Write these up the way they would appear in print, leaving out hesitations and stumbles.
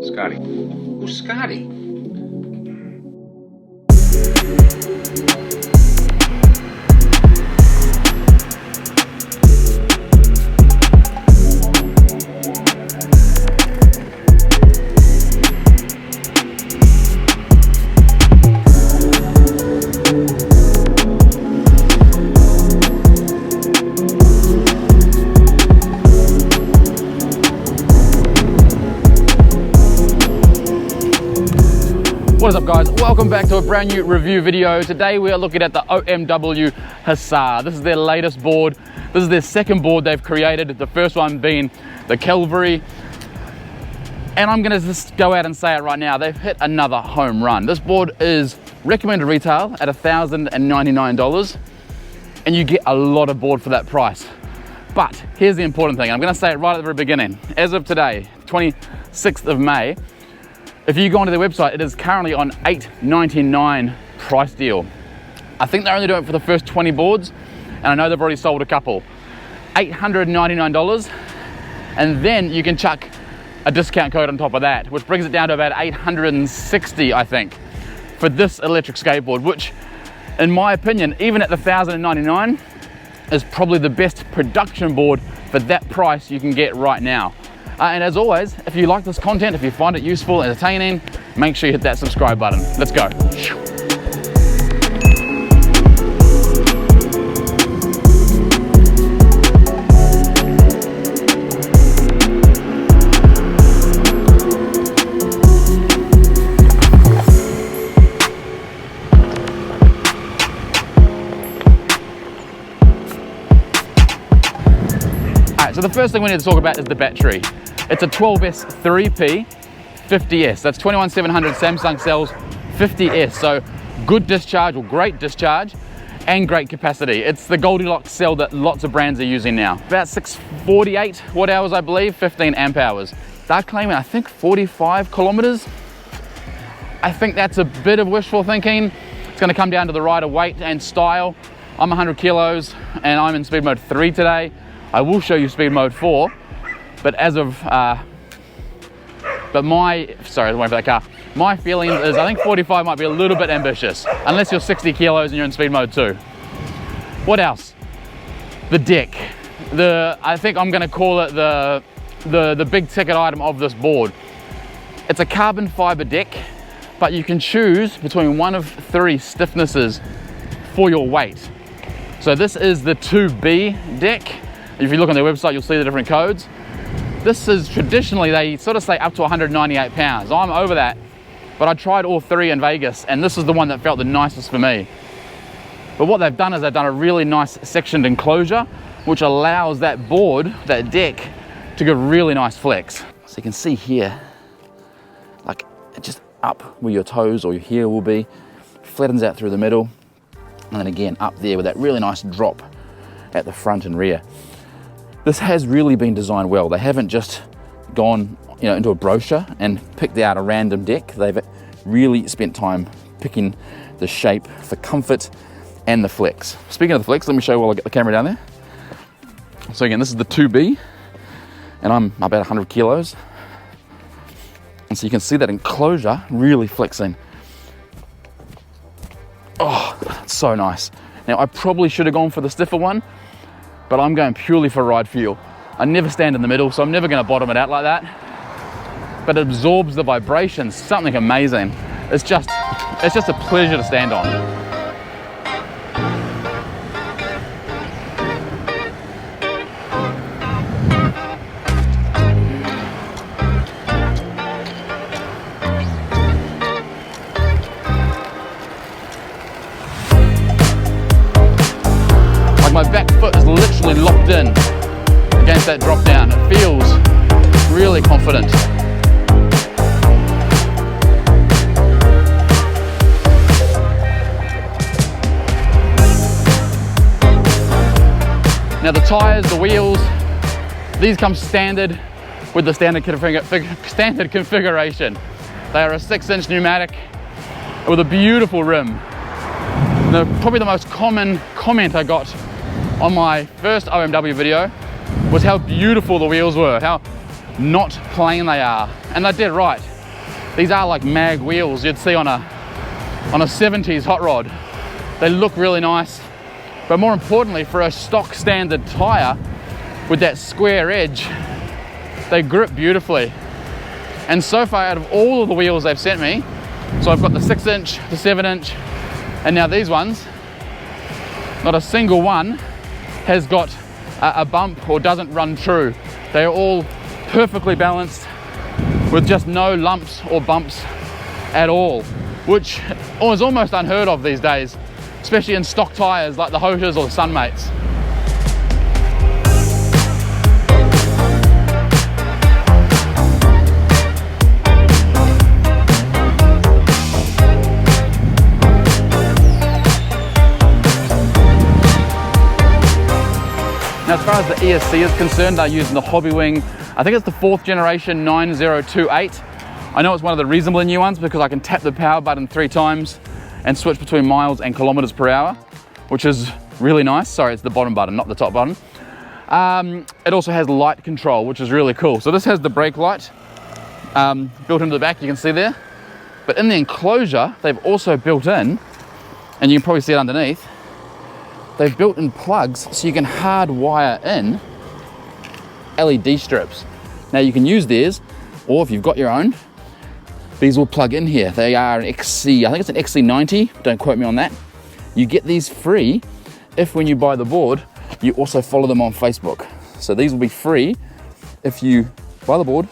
Scotty. Who's Scotty? What is up, guys? Welcome back to a brand new review video. Today we are looking at the OMW Hussar. This is their latest board. This is their second board they've created, the first one being the Calvary. And I'm gonna just go out and say it right now, they've hit another home run. This board is recommended retail at $1,099, and you get a lot of board for that price. But here's the important thing, I'm gonna say it right at the very beginning. As of today, 26th of May, if you go onto their website, it is currently on $899 price deal. I think they're only doing it for the first 20 boards, and I know they've already sold a couple. $899, and then you can chuck a discount code on top of that, which brings it down to about $860, I think, for this electric skateboard, which, in my opinion, even at the $1,099, is probably the best production board for that price you can get right now. And as always, if you like this content, if you find it useful, entertaining, make sure you hit that subscribe button. Let's go. So the first thing we need to talk about is the battery. It's a 12S 3P 50S. That's 21700 Samsung cells 50S. So good discharge, or great discharge, and great capacity. It's the Goldilocks cell that lots of brands are using now. About 648 watt hours, I believe, 15 amp hours. They're claiming, I think, 45 kilometers. I think that's a bit of wishful thinking. It's gonna come down to the rider weight and style. I'm 100 kilos and I'm in speed mode 3 today. I will show you speed mode 4, but as of, my feelings is I think 45 might be a little bit ambitious, unless you're 60 kilos and you're in speed mode 2. What else? The deck. I think I'm gonna call it the big ticket item of this board. It's a carbon fiber deck, but you can choose between one of 3 stiffnesses for your weight. So this is the 2B deck. If you look on their website, you'll see the different codes. This is traditionally, they sort of say up to 198 pounds. I'm over that, but I tried all 3 in Vegas, and this is the one that felt the nicest for me. But what they've done is they've done a really nice sectioned enclosure, which allows that board, that deck, to give really nice flex. So you can see here, like just up where your toes or your heel will be, flattens out through the middle, and then again up there with that really nice drop at the front and rear. This has really been designed well. They haven't just gone, into a brochure and picked out a random deck. They've really spent time picking the shape for comfort and the flex. Speaking of the flex, let me show you while I get the camera down there. So again, this is the 2B, and I'm about 100 kilos. And so you can see that enclosure really flexing. Oh, that's so nice. Now, I probably should have gone for the stiffer one, but I'm going purely for ride feel. I never stand in the middle, so I'm never gonna bottom it out like that. But it absorbs the vibrations, something amazing. It's just a pleasure to stand on. My back foot is literally locked in against that drop down. It feels really confident. Now the tires, the wheels, these come standard with the standard configuration. They are a 6-inch pneumatic with a beautiful rim. Probably the most common comment I got on my first OMW video was how beautiful the wheels were, how not plain they are. And they did right. These are like mag wheels you'd see on a 70s hot rod. They look really nice, but more importantly, for a stock standard tire with that square edge, they grip beautifully. And so far, out of all of the wheels they've sent me, so I've got the 6-inch, the 7-inch, and now these ones, not a single one has got a bump or doesn't run true. They are all perfectly balanced with just no lumps or bumps at all, which is almost unheard of these days, especially in stock tires like the Hussars or the Sunmates. Now, as far as the ESC is concerned, they're using the Hobbywing, I think it's the 4th generation 9028. I know it's one of the reasonably new ones because I can tap the power button 3 times and switch between miles and kilometers per hour, which is really nice. Sorry, it's the bottom button, not the top button. It also has light control, which is really cool. So this has the brake light built into the back, you can see there. But in the enclosure, they've also built in, and you can probably see it underneath, they've built in plugs so you can hardwire in LED strips. Now you can use theirs, or if you've got your own, these will plug in here. They are an XC, I think it's an XC90, don't quote me on that. You get these free if when you buy the board, you also follow them on Facebook. So these will be free if you buy the board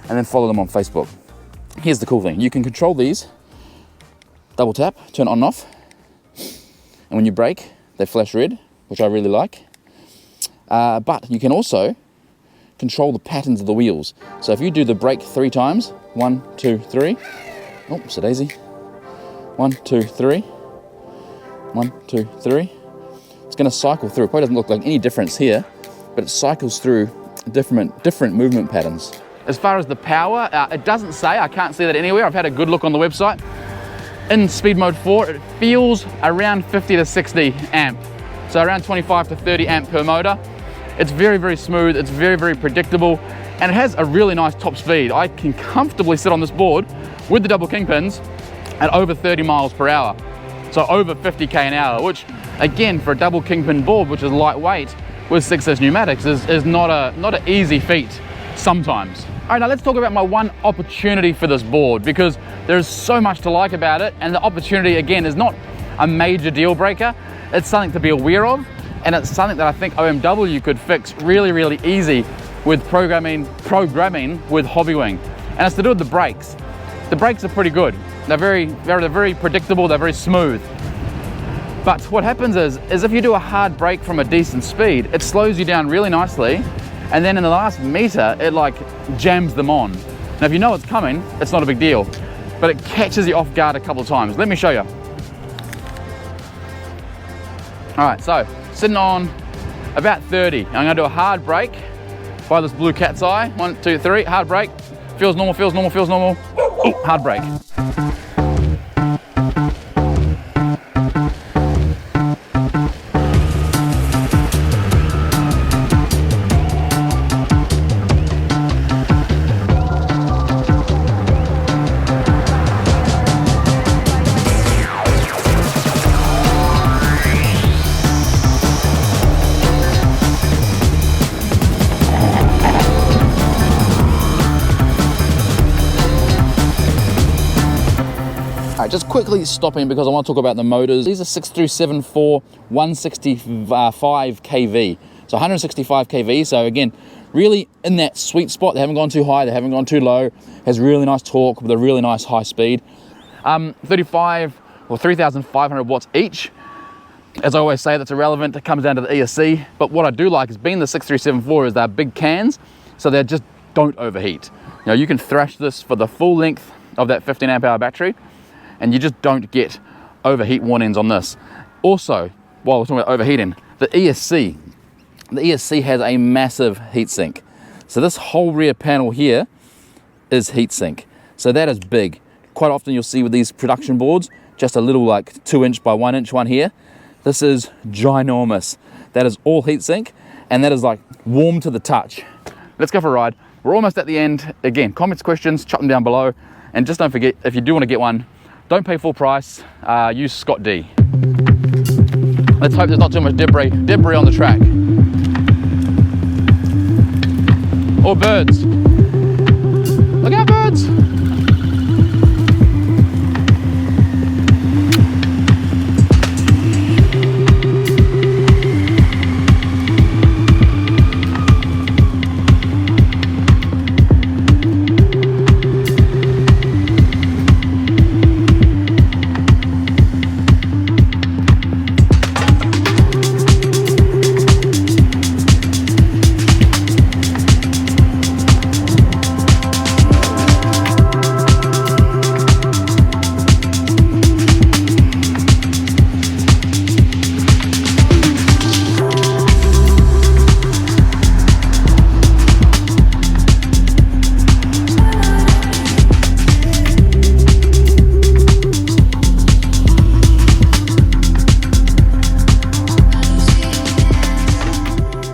and then follow them on Facebook. Here's the cool thing, you can control these, double tap, turn on and off, and when you brake, they flash red, which I really like. But you can also control the patterns of the wheels. So if you do the brake 3 times, 1, 2, 3, oops, a daisy, 1, 2, 3, 1, 2, 3, it's gonna cycle through. It probably doesn't look like any difference here, but it cycles through different movement patterns. As far as the power, it doesn't say, I can't see that anywhere. I've had a good look on the website. In speed mode 4, it feels around 50 to 60 amp. So around 25 to 30 amp per motor. It's very, very smooth, it's very, very predictable, and it has a really nice top speed. I can comfortably sit on this board with the double kingpins at over 30 miles per hour. So over 50k an hour, which again, for a double kingpin board, which is lightweight with 6-inch pneumatics, is not an easy feat sometimes. All right, now let's talk about my one opportunity for this board, because there's so much to like about it, and the opportunity, again, is not a major deal breaker. It's something to be aware of, and it's something that I think OMW could fix really, really easy with programming with Hobbywing. And it's to do with the brakes. The brakes are pretty good. They're very predictable, they're very smooth. But what happens is if you do a hard brake from a decent speed, it slows you down really nicely, and then in the last meter, it like jams them on. Now, if you know it's coming, it's not a big deal, but it catches you off guard a couple of times. Let me show you. All right, so sitting on about 30. I'm gonna do a hard brake by this blue cat's eye. 1, 2, 3, hard brake. Feels normal, feels normal, feels normal. Ooh, hard brake. Just quickly stopping because I want to talk about the motors. These are 6374 165 kV. So 165 kV, so again, really in that sweet spot. They haven't gone too high, they haven't gone too low. Has really nice torque with a really nice high speed. 35 or 3,500 watts each. As I always say, that's irrelevant. It comes down to the ESC. But what I do like is being the 6374 is they're big cans, so they just don't overheat. You know, you can thrash this for the full length of that 15 amp hour battery, and you just don't get overheat warnings on this. Also, while we're talking about overheating, the ESC has a massive heatsink. So this whole rear panel here is heatsink. So that is big. Quite often you'll see with these production boards, just a little like 2-inch by 1-inch one here. This is ginormous. That is all heatsink, and that is like warm to the touch. Let's go for a ride. We're almost at the end. Again, comments, questions, chuck them down below, And just don't forget, if you do want to get one, don't pay full price, use Scott D. Let's hope there's not too much debris on the track. Or birds. Look out, birds!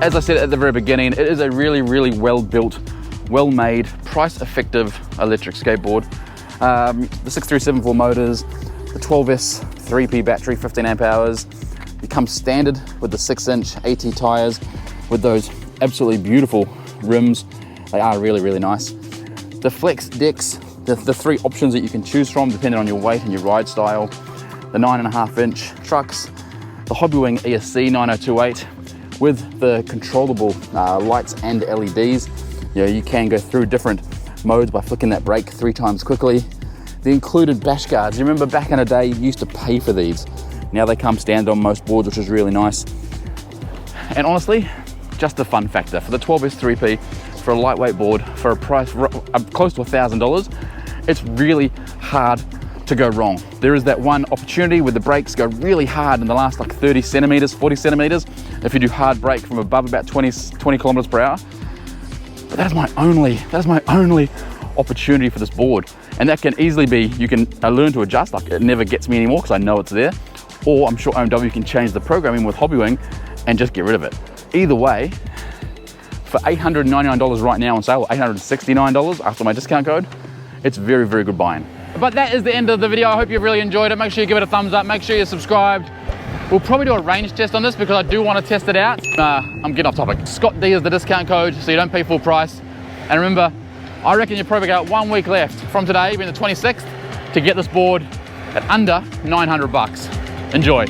As I said at the very beginning, it is a really, really well-built, well-made, price-effective electric skateboard. The 6374 motors, the 12S 3P battery, 15 amp hours. It comes standard with the 6-inch AT tires with those absolutely beautiful rims. They are really, really nice. The flex decks, the three options that you can choose from depending on your weight and your ride style. The 9.5-inch trucks, the Hobbywing ESC 9028, with the controllable lights and LEDs. You know, you can go through different modes by flicking that brake 3 times quickly. The included bash guards. You remember back in the day, you used to pay for these. Now they come standard on most boards, which is really nice. And honestly, just a fun factor. For the 12S 3P, for a lightweight board, for a price close to $1,000, it's really hard to go wrong. There is that one opportunity where the brakes go really hard in the last like 30 centimeters, 40 centimeters, if you do hard brake from above about 20 kilometers per hour. But that's my only opportunity for this board. And that can easily be, you can learn to adjust, like it never gets me anymore because I know it's there. Or I'm sure OMW can change the programming with Hobbywing and just get rid of it. Either way, for $899 right now on sale, or $869 after my discount code, it's very, very good buying. But that is the end of the video. I hope you've really enjoyed it. Make sure you give it a thumbs up. Make sure you're subscribed. We'll probably do a range test on this because I do want to test it out. I'm getting off topic. Scott D is the discount code, so you don't pay full price. And remember, I reckon you've probably got 1 week left from today, being the 26th, to get this board at under 900 bucks. Enjoy.